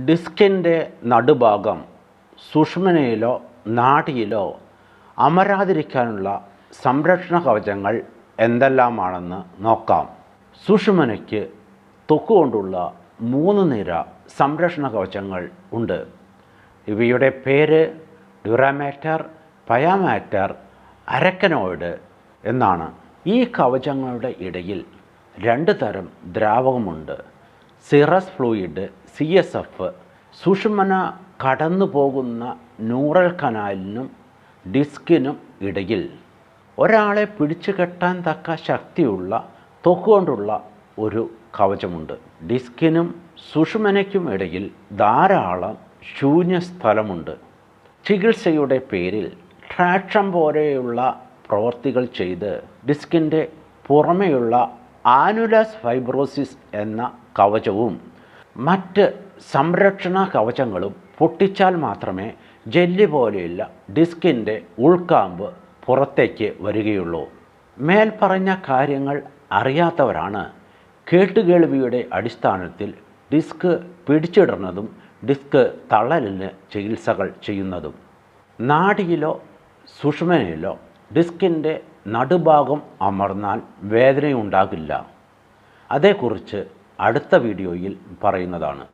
ഡിസ്കിൻ്റെ നടുഭാഗം സുഷുമ്നയിലോ നാഡിയിലോ അമരാതിരിക്കാനുള്ള സംരക്ഷണ കവചങ്ങൾ എന്തെല്ലാമാണെന്ന് നോക്കാം. സുഷുമ്നയ്ക്ക് ത്വക്കുകൊണ്ടുള്ള 3 നിര സംരക്ഷണ കവചങ്ങൾ ഉണ്ട്. ഇവയുടെ പേര് ഡ്യൂറാമാറ്റർ, പയാമാറ്റർ, അരക്കനോയിഡ് എന്നാണ്. ഈ കവചങ്ങളുടെ ഇടയിൽ 2 തരം ദ്രാവകമുണ്ട്. സിറസ് ഫ്ലൂയിഡ് CSF സുഷുമ്ന കടന്നു പോകുന്ന ന്യൂറൽ കനാലിനും ഡിസ്കിനും ഇടയിൽ ഒരാളെ പിടിച്ചു കെട്ടാൻ തക്ക ശക്തിയുള്ള ത്വക്കുകൊണ്ടുള്ള ഒരു കവചമുണ്ട്. ഡിസ്കിനും സുഷുമ്നയ്ക്കും ഇടയിൽ ധാരാളം ശൂന്യസ്ഥലമുണ്ട്. ചികിത്സയുടെ പേരിൽ ട്രാക്ഷൻ പോലെയുള്ള പ്രവൃത്തികൾ ചെയ്ത് ഡിസ്കിൻ്റെ പുറമെയുള്ള ആനുലസ് ഫൈബ്രോസിസ് എന്ന കവചവും മറ്റ് സംരക്ഷണ കവചങ്ങളും പൊട്ടിച്ചാൽ മാത്രമേ ജെല്ലി പോലെയുള്ള ഡിസ്കിൻ്റെ ഉൾക്കാമ്പ് പുറത്തേക്ക് വരികയുള്ളൂ. മേൽപ്പറഞ്ഞ കാര്യങ്ങൾ അറിയാത്തവരാണ് കേട്ടുകേൾവിയുടെ അടിസ്ഥാനത്തിൽ ഡിസ്ക് പിടിച്ചിടുന്നതും ഡിസ്ക് തള്ളലിന് ചികിത്സകൾ ചെയ്യുന്നതും. നാഡിയിലോ സുഷുമ്നയിലോ ഡിസ്കിൻ്റെ നടുഭാഗം അമർന്നാൽ വേദനയുണ്ടാകില്ല. അതേക്കുറിച്ച് അടുത്ത വീഡിയോയിൽ പറയുന്നതാണ്.